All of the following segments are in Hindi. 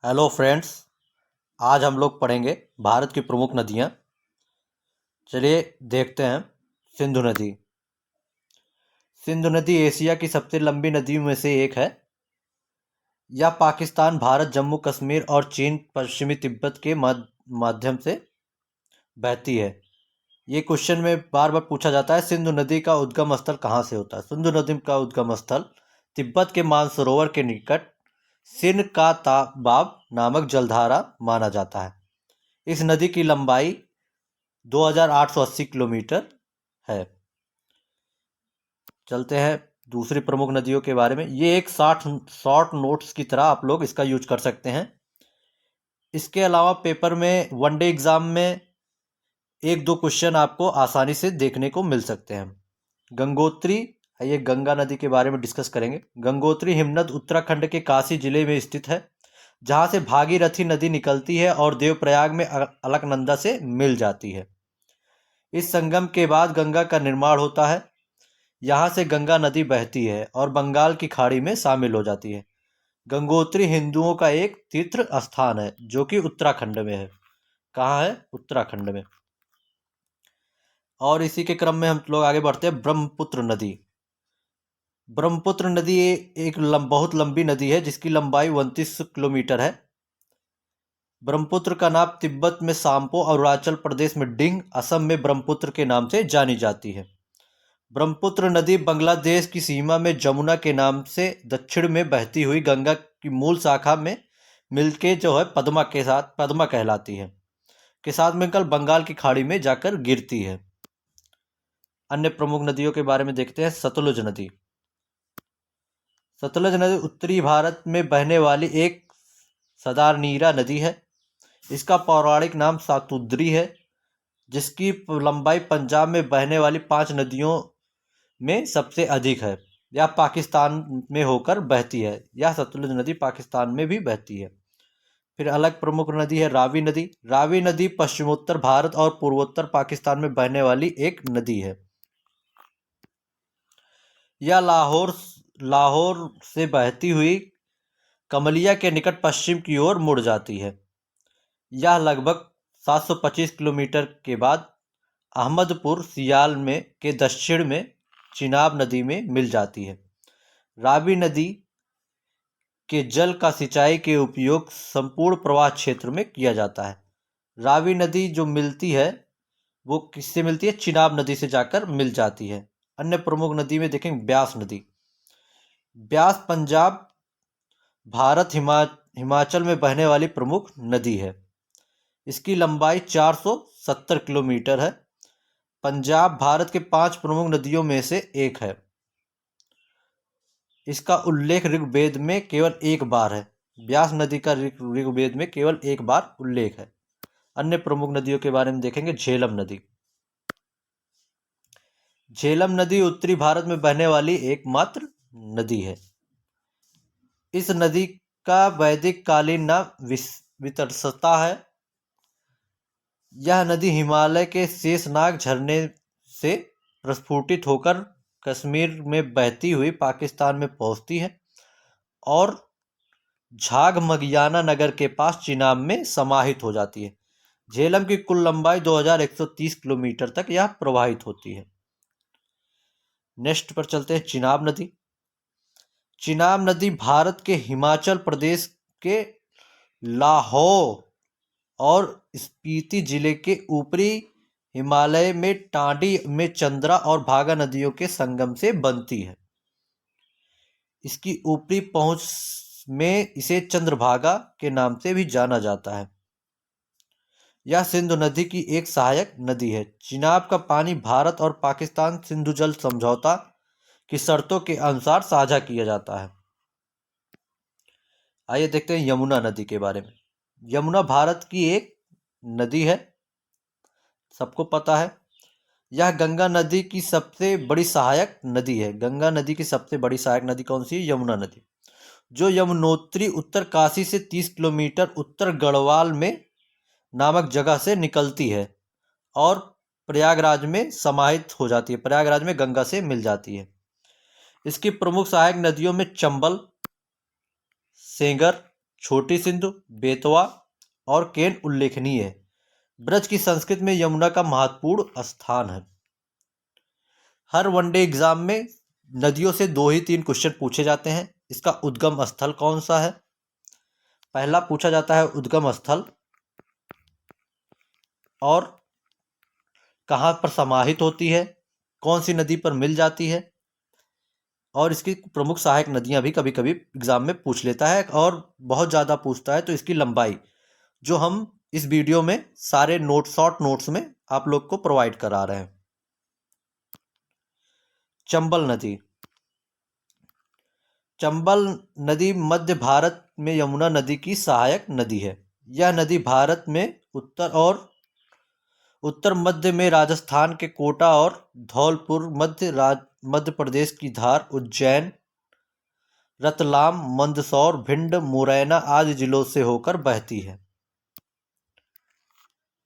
Hello friends. आज हम लोग पढ़ेंगे भारत की प्रमुख नदियाँ। चलिए देखते हैं। सिंधु नदी। सिंधु नदी एशिया की सबसे लंबी नदियों में से एक है। यह पाकिस्तान, भारत, जम्मू कश्मीर और चीन पश्चिमी तिब्बत के माध्यम से बहती है। ये क्वेश्चन में बार बार पूछा जाता है, सिंधु नदी का उद्गम स्थल कहाँ से होता है। सिंधु नदी का उद्गम स्थल तिब्बत के मानसरोवर के निकट सिन का ताबाब नामक जलधारा माना जाता है। इस नदी की लंबाई 2880 किलोमीटर है। चलते हैं दूसरी प्रमुख नदियों के बारे में। ये एक शॉर्ट नोट्स की तरह आप लोग इसका यूज कर सकते हैं। इसके अलावा पेपर में वनडे एग्जाम में एक दो क्वेश्चन आपको आसानी से देखने को मिल सकते हैं। गंगोत्री, ये गंगा नदी के बारे में डिस्कस करेंगे। गंगोत्री हिमनद उत्तराखंड के काशी जिले में स्थित है, जहाँ से भागीरथी नदी निकलती है और देवप्रयाग में अलकनंदा से मिल जाती है। इस संगम के बाद गंगा का निर्माण होता है। यहाँ से गंगा नदी बहती है और बंगाल की खाड़ी में शामिल हो जाती है। गंगोत्री हिंदुओं का एक तीर्थ स्थान है जो कि उत्तराखंड में है। कहाँ है? उत्तराखंड में। और इसी के क्रम में हम लोग आगे बढ़ते हैं। ब्रह्मपुत्र नदी। ब्रह्मपुत्र नदी एक बहुत लंबी नदी है जिसकी लंबाई 29 किलोमीटर है। ब्रह्मपुत्र का नाम तिब्बत में साम्पो, अरुणाचल प्रदेश में डिंग, असम में ब्रह्मपुत्र के नाम से जानी जाती है। ब्रह्मपुत्र नदी बांग्लादेश की सीमा में जमुना के नाम से दक्षिण में बहती हुई गंगा की मूल शाखा में मिलके जो है पद्मा कहलाती है के साथ मिलकर बंगाल की खाड़ी में जाकर गिरती है। अन्य प्रमुख नदियों के बारे में देखते हैं। सतलुज नदी। सतलुज नदी उत्तरी भारत में बहने वाली एक सदानीरा नदी है। इसका पौराणिक नाम सातुद्री है, जिसकी लंबाई पंजाब में बहने वाली 5 नदियों में सबसे अधिक है। यह पाकिस्तान में होकर बहती है। यह सतलुज नदी पाकिस्तान में भी बहती है। फिर अलग प्रमुख नदी है रावी नदी। रावी नदी पश्चिमोत्तर भारत और पूर्वोत्तर पाकिस्तान में बहने वाली एक नदी है। यह लाहौर लाहौर से बहती हुई कमलिया के निकट पश्चिम की ओर मुड़ जाती है। यह लगभग 725 किलोमीटर के बाद अहमदपुर सियाल में के दक्षिण में चिनाब नदी में मिल जाती है। रावी नदी के जल का सिंचाई के उपयोग संपूर्ण प्रवाह क्षेत्र में किया जाता है। रावी नदी जो मिलती है वो किससे मिलती है? चिनाब नदी से जाकर मिल जाती है। अन्य प्रमुख नदी में देखेंगे ब्यास नदी। ब्यास पंजाब, भारत, हिमाचल में बहने वाली प्रमुख नदी है। इसकी लंबाई 470 किलोमीटर है। पंजाब भारत के 5 प्रमुख नदियों में से एक है। इसका उल्लेख ऋग्वेद में केवल एक बार है। ब्यास नदी का ऋग्वेद में केवल एक बार उल्लेख है। अन्य प्रमुख नदियों के बारे में देखेंगे। झेलम नदी। झेलम नदी उत्तरी भारत में बहने वाली एकमात्र नदी है। इस नदी का वैदिक कालीन नाम वितरसता है। यह नदी हिमालय के शेषनाग झरने से प्रस्फुटित होकर कश्मीर में बहती हुई पाकिस्तान में पहुंचती है और झागमगियाना नगर के पास चिनाब में समाहित हो जाती है। झेलम की कुल लंबाई 2130 किलोमीटर तक यह प्रवाहित होती है। नेक्स्ट पर चलते हैं। चिनाब नदी। चिनाब नदी भारत के हिमाचल प्रदेश के लाहौर और स्पीति जिले के ऊपरी हिमालय में टांडी में चंद्रा और भागा नदियों के संगम से बनती है। इसकी ऊपरी पहुंच में इसे चंद्रभागा के नाम से भी जाना जाता है। यह सिंधु नदी की एक सहायक नदी है। चिनाब का पानी भारत और पाकिस्तान सिंधु जल समझौता की शर्तों के अनुसार साझा किया जाता है। आइए देखते हैं यमुना नदी के बारे में। यमुना भारत की एक नदी है, सबको पता है। यह गंगा नदी की सबसे बड़ी सहायक नदी है। गंगा नदी की सबसे बड़ी सहायक नदी कौन सी है? यमुना नदी, जो यमुनोत्री उत्तरकाशी से 30 किलोमीटर उत्तर गढ़वाल में नामक जगह से निकलती है और प्रयागराज में समाहित हो जाती है। प्रयागराज में गंगा से मिल जाती है। इसकी प्रमुख सहायक नदियों में चंबल, सेंगर, छोटी सिंधु, बेतवा और केन उल्लेखनीय है। ब्रज की संस्कृत में यमुना का महत्वपूर्ण स्थान है। हर वनडे एग्जाम में नदियों से 2 ही 3 क्वेश्चन पूछे जाते हैं। इसका उद्गम स्थल कौन सा है? पहला पूछा जाता है उद्गम स्थल और कहाँ पर समाहित होती है, कौन सी नदी पर मिल जाती है, और इसकी प्रमुख सहायक नदियां भी कभी कभी एग्जाम में पूछ लेता है, और बहुत ज़्यादा पूछता है तो इसकी लंबाई, जो हम इस वीडियो में सारे शॉर्ट नोट्स में आप लोग को प्रोवाइड करा रहे हैं। चंबल नदी। चंबल नदी मध्य भारत में यमुना नदी की सहायक नदी है। यह नदी भारत में उत्तर मध्य में राजस्थान के कोटा और धौलपुर, मध्य प्रदेश की धार, उज्जैन, रतलाम, मंदसौर, भिंड, मुरैना आदि जिलों से होकर बहती है।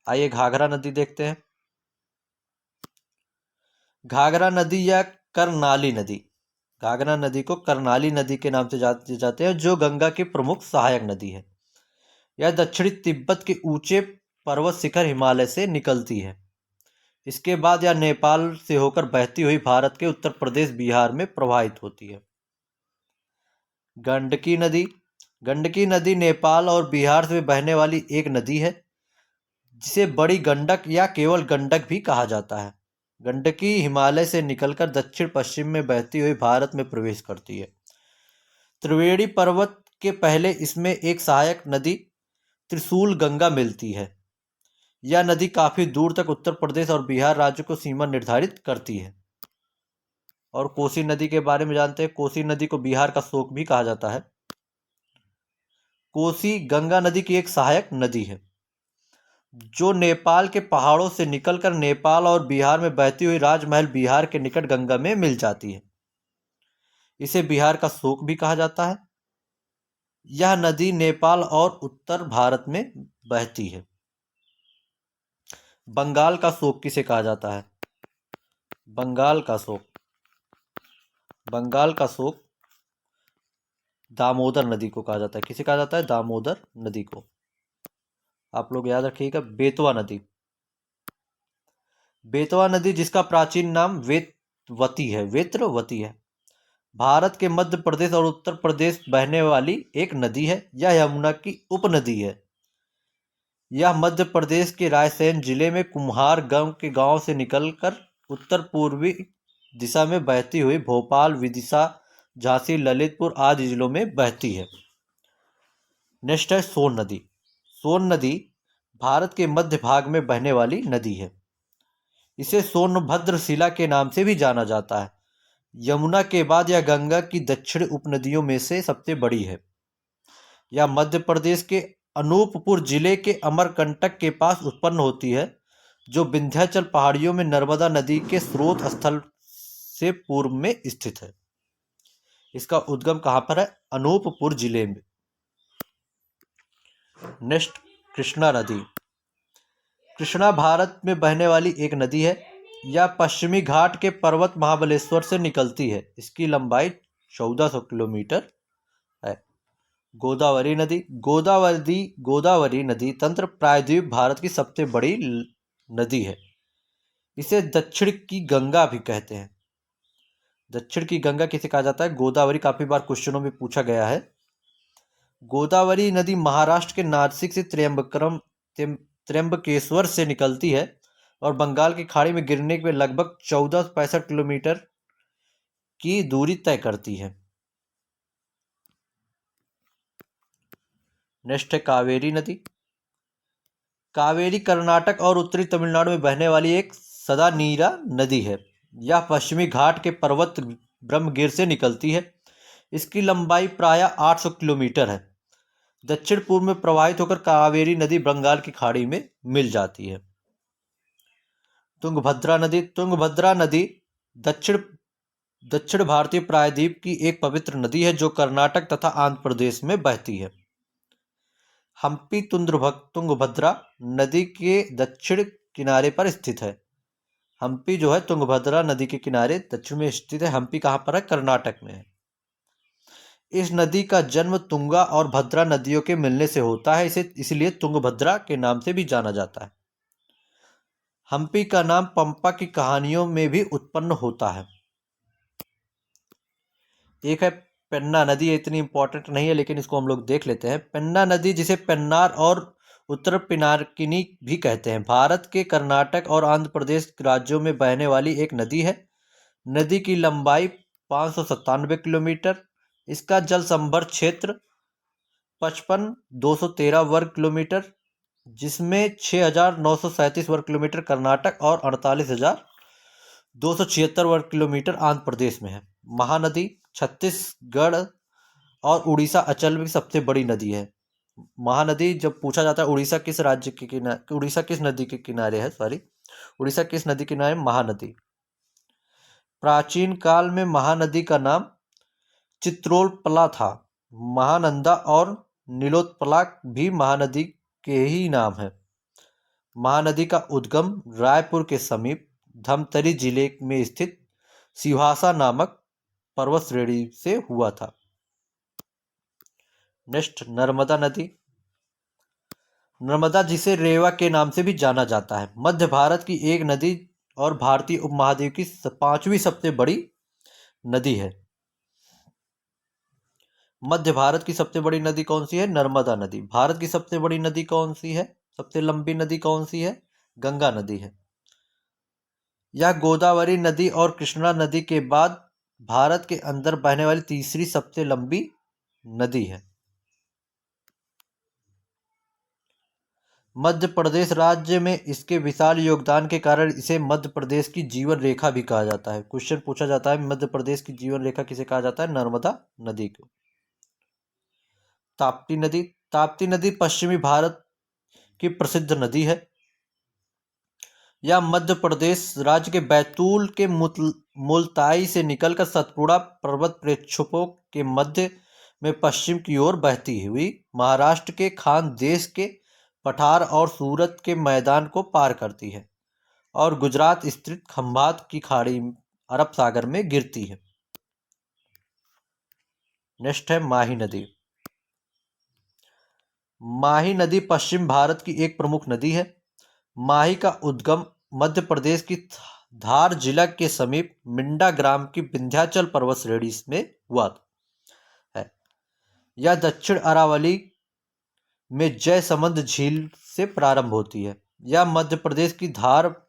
आइए घाघरा नदी देखते हैं। घाघरा नदी या करनाली नदी, घाघरा नदी को करनाली नदी के नाम से जाते हैं, जो गंगा की प्रमुख सहायक नदी है। यह दक्षिणी तिब्बत के ऊंचे पर्वत शिखर हिमालय से निकलती है। इसके बाद यह नेपाल से होकर बहती हुई भारत के उत्तर प्रदेश, बिहार में प्रवाहित होती है। गंडकी नदी। गंडकी नदी नेपाल और बिहार से बहने वाली एक नदी है, जिसे बड़ी गंडक या केवल गंडक भी कहा जाता है। गंडकी हिमालय से निकलकर दक्षिण पश्चिम में बहती हुई भारत में प्रवेश करती है। त्रिवेणी पर्वत के पहले इसमें एक सहायक नदी त्रिशूल गंगा मिलती है। यह नदी काफी दूर तक उत्तर प्रदेश और बिहार राज्य को सीमा निर्धारित करती है। और कोसी नदी के बारे में जानते हैं। कोसी नदी को बिहार का शोक भी कहा जाता है। कोसी गंगा नदी की एक सहायक नदी है, जो नेपाल के पहाड़ों से निकलकर नेपाल और बिहार में बहती हुई राजमहल बिहार के निकट गंगा में मिल जाती है। इसे बिहार का शोक भी कहा जाता है। यह नदी नेपाल और उत्तर भारत में बहती है। बंगाल का शोक किसे कहा जाता है? बंगाल का शोक दामोदर नदी को कहा जाता है। किसे कहा जाता है? दामोदर नदी को। आप लोग याद रखिएगा। बेतवा नदी। बेतवा नदी, जिसका प्राचीन नाम वेत्रवती है, भारत के मध्य प्रदेश और उत्तर प्रदेश बहने वाली एक नदी है। यह यमुना की उपनदी है। यह मध्य प्रदेश के रायसेन जिले में कुम्हार गांव से निकलकर उत्तर पूर्वी दिशा में बहती हुई भोपाल, विदिशा, झांसी, ललितपुर आदि जिलों में बहती है। नेक्स्ट है सोन नदी। सोन नदी भारत के मध्य भाग में बहने वाली नदी है। इसे सोनभद्र शिला के नाम से भी जाना जाता है। यमुना के बाद यह गंगा की दक्षिण उपनदियों में से सबसे बड़ी है। यह मध्य प्रदेश के अनूपपुर जिले के अमरकंटक के पास उत्पन्न होती है, जो विंध्याचल पहाड़ियों में नर्मदा नदी के स्रोत स्थल से पूर्व में स्थित है। इसका उद्गम कहाँ पर है? अनूपपुर जिले में। नेक्स्ट, कृष्णा नदी। कृष्णा भारत में बहने वाली एक नदी है। यह पश्चिमी घाट के पर्वत महाबलेश्वर से निकलती है। इसकी लंबाई 1400 किलोमीटर है। गोदावरी नदी। गोदावरी नदी तंत्र प्रायद्वीप भारत की सबसे बड़ी नदी है। इसे दक्षिण की गंगा भी कहते हैं। दक्षिण की गंगा किसे कहा जाता है? गोदावरी। काफी बार क्वेश्चनों में पूछा गया है। गोदावरी नदी महाराष्ट्र के नासिक से त्र्यंबकेश्वर से निकलती है और बंगाल की खाड़ी में गिरने के लगभग 1465 किलोमीटर की दूरी तय करती है। नेक्स्ट है कावेरी नदी। कावेरी कर्नाटक और उत्तरी तमिलनाडु में बहने वाली एक सदा नीरा नदी है। यह पश्चिमी घाट के पर्वत ब्रह्मगिर से निकलती है। इसकी लंबाई प्रायः 800 किलोमीटर है। दक्षिण पूर्व में प्रवाहित होकर कावेरी नदी बंगाल की खाड़ी में मिल जाती है। तुंगभद्रा नदी। तुंगभद्रा नदी दक्षिण भारतीय प्रायद्वीप की एक पवित्र नदी है, जो कर्नाटक तथा आंध्र प्रदेश में बहती है। हम्पी तुंगभद्रा नदी के दक्षिण किनारे पर स्थित है। हम्पी जो है तुंगभद्रा नदी के किनारे दक्षिण में स्थित है। हम्पी कहाँ पर है? कर्नाटक में है। इस नदी का जन्म तुंगा और भद्रा नदियों के मिलने से होता है, इसे इसलिए तुंगभद्रा के नाम से भी जाना जाता है। हम्पी का नाम पंपा की कहानियों में भी उत्पन्न होता है। एक है पेन्ना नदी, ये इतनी इंपॉर्टेंट नहीं है लेकिन इसको हम लोग देख लेते हैं। पेन्ना नदी, जिसे पेन्नार और उत्तर पिनाकिनी भी कहते हैं, भारत के कर्नाटक और आंध्र प्रदेश राज्यों में बहने वाली एक नदी है। नदी की लंबाई 597 किलोमीटर। इसका जल संभर क्षेत्र 55,213 वर्ग किलोमीटर, जिसमें 6,937 वर्ग किलोमीटर कर्नाटक और 48,276 वर्ग किलोमीटर आंध्र प्रदेश में है। महानदी छत्तीसगढ़ और उड़ीसा अंचल में सबसे बड़ी नदी है। महानदी, जब पूछा जाता है उड़ीसा किस राज्य के किनारे, उड़ीसा किस नदी के किनारे है, उड़ीसा किस नदी के किनारे, महानदी। प्राचीन काल में महानदी का नाम चित्रोलपला था। महानंदा और नीलोत्पला भी महानदी के ही नाम है। महानदी का उद्गम रायपुर के समीप धमतरी जिले में स्थित सिवहासा नामक पर्वत श्रेणी से हुआ था। नेक्स्ट, नर्मदा नदी। नर्मदा, जिसे रेवा के नाम से भी जाना जाता है, मध्य भारत की एक नदी और भारतीय उपमहाद्वीप की 5वीं सबसे बड़ी नदी है। मध्य भारत की सबसे बड़ी नदी कौन सी है? नर्मदा नदी। भारत की सबसे बड़ी नदी कौन सी है? सबसे लंबी नदी कौन सी है? गंगा नदी है। यह गोदावरी नदी और कृष्णा नदी के बाद भारत के अंदर बहने वाली तीसरी सबसे लंबी नदी है। मध्य प्रदेश राज्य में इसके विशाल योगदान के कारण इसे मध्य प्रदेश की जीवन रेखा भी कहा जाता है। क्वेश्चन पूछा जाता है मध्य प्रदेश की जीवन रेखा किसे कहा जाता है? नर्मदा नदी को। ताप्ती नदी। ताप्ती नदी पश्चिमी भारत की प्रसिद्ध नदी है। यह मध्य प्रदेश राज्य के बैतूल के मुल्ताई से निकलकर सतपुड़ा पर्वत प्रक्षेपों के मध्य में पश्चिम की ओर बहती हुई महाराष्ट्र के खानदेश के पठार और सूरत के मैदान को पार करती है और गुजरात स्थित खंभात की खाड़ी अरब सागर में गिरती है। नेक्स्ट है माही नदी। माही नदी पश्चिम भारत की एक प्रमुख नदी है। माही का उद्गम मध्य प्रदेश की धार जिला के समीप मिंडा ग्राम की विंध्याचल पर्वत श्रेणी में हुआ है। यह दक्षिण अरावली में जयसमंद झील से प्रारंभ होती है। यह मध्य प्रदेश की धार,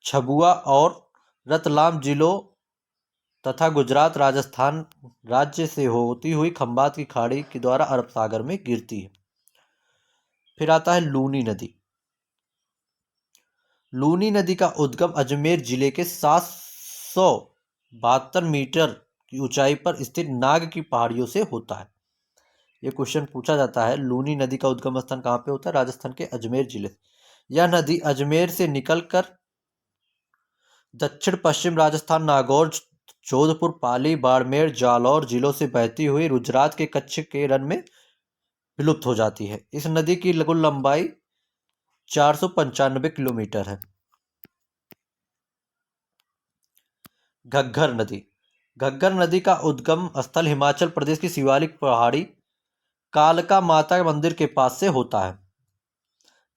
छबुआ और रतलाम जिलों तथा गुजरात, राजस्थान राज्य से होती हुई खंभात की खाड़ी के द्वारा अरब सागर में गिरती है। फिर आता है लूनी नदी। लूनी नदी का उद्गम अजमेर जिले के 772 मीटर की ऊंचाई पर स्थित नाग की पहाड़ियों से होता है। ये क्वेश्चन पूछा जाता है, लूनी नदी का उद्गम स्थान कहाँ पे होता है? राजस्थान के अजमेर जिले। यह नदी अजमेर से निकलकर दक्षिण पश्चिम राजस्थान, नागौर, जोधपुर, पाली, बाड़मेर, जालौर जिलों से बहती हुई गुजरात के कच्छ के रण में विलुप्त हो जाती है। इस नदी की कुल लंबाई 495 किलोमीटर है। घग्गर नदी। घग्गर नदी का उद्गम स्थल हिमाचल प्रदेश की शिवालिक पहाड़ी कालका माता मंदिर के पास से होता है।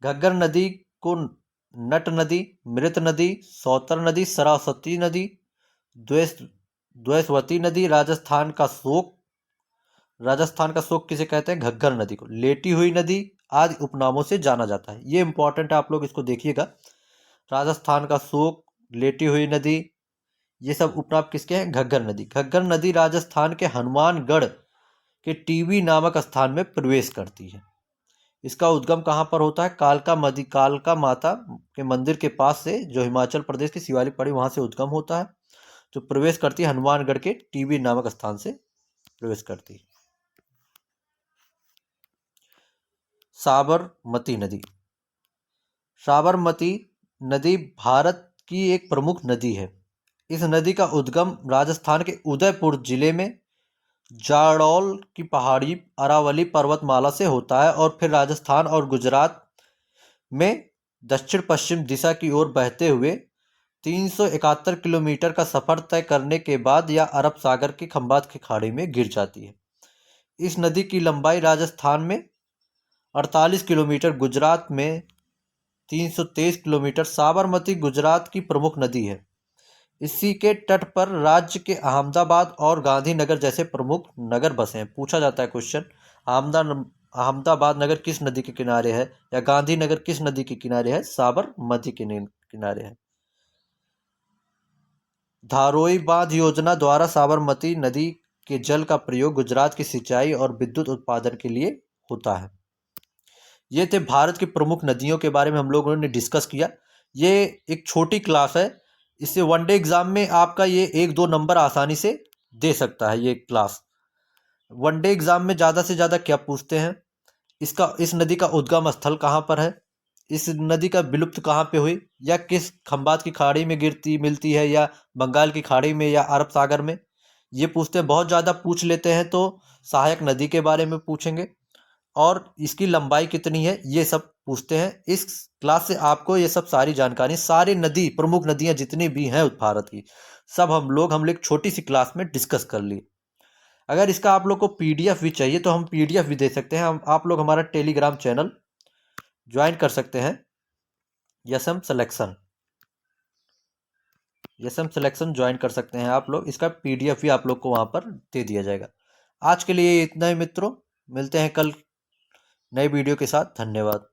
घग्गर नदी को नट नदी, मृत नदी, सौतर नदी, सरस्वती नदी, द्वैसवती नदी, राजस्थान का शोक किसे कहते हैं? घग्गर नदी को। लेटी हुई नदी आदि उपनामों से जाना जाता है। ये इंपॉर्टेंट है, आप लोग इसको देखिएगा। राजस्थान का शोक, लेटी हुई नदी, ये सब उपनाम किसके हैं? घग्गर नदी। घग्गर नदी राजस्थान के हनुमानगढ़ के टीबी नामक स्थान में प्रवेश करती है। इसका उद्गम कहाँ पर होता है? कालका माता के मंदिर के पास से, जो हिमाचल प्रदेश की शिवालिक पहाड़ी, वहां से उद्गम होता है। जो प्रवेश करती है हनुमानगढ़ के टीबी नामक स्थान से प्रवेश करती है। साबरमती नदी। साबरमती नदी भारत की एक प्रमुख नदी है। इस नदी का उद्गम राजस्थान के उदयपुर जिले में जाडौल की पहाड़ी अरावली पर्वतमाला से होता है और फिर राजस्थान और गुजरात में दक्षिण पश्चिम दिशा की ओर बहते हुए 371 किलोमीटर का सफर तय करने के बाद यह अरब सागर की खंभात की खाड़ी में गिर जाती है। इस नदी की लंबाई राजस्थान में 48 किलोमीटर, गुजरात में 323 किलोमीटर। साबरमती गुजरात की प्रमुख नदी है। इसी के तट पर राज्य के अहमदाबाद और गांधीनगर जैसे प्रमुख नगर बसे हैं। पूछा जाता है क्वेश्चन, अहमदाबाद नगर किस नदी के किनारे है, या गांधीनगर किस नदी के किनारे है? साबरमती के किनारे है। धारोई बांध योजना द्वारा साबरमती नदी के जल का प्रयोग गुजरात की सिंचाई और विद्युत उत्पादन के लिए होता है। ये थे भारत की प्रमुख नदियों के बारे में हम लोगों ने डिस्कस किया। ये एक छोटी क्लास है, इससे वनडे एग्जाम में आपका ये 1-2 नंबर आसानी से दे सकता है। ये क्लास वनडे एग्जाम में ज़्यादा से ज़्यादा क्या पूछते हैं, इस नदी का उद्गम स्थल कहाँ पर है, इस नदी का विलुप्त कहाँ पे हुई, या किस खंबात की खाड़ी में गिरती मिलती है, या बंगाल की खाड़ी में, या अरब सागर में। ये पूछते हैं। बहुत ज़्यादा पूछ लेते हैं तो सहायक नदी के बारे में पूछेंगे, और इसकी लंबाई कितनी है, ये सब पूछते हैं। इस क्लास से आपको ये सब सारी जानकारी, सारी नदी, प्रमुख नदियां जितनी भी हैं भारत की, सब हम लोग छोटी सी क्लास में डिस्कस कर लिए। अगर इसका आप लोग को पीडीएफ भी चाहिए तो हम पीडीएफ भी दे सकते हैं। आप लोग हमारा टेलीग्राम चैनल ज्वाइन कर सकते हैं, यसम सिलेक्शन ज्वाइन कर सकते हैं आप लोग। इसका पीडीएफ भी आप लोग को वहां पर दे दिया जाएगा। आज के लिए इतना ही मित्रों, मिलते हैं कल नए वीडियो के साथ। धन्यवाद।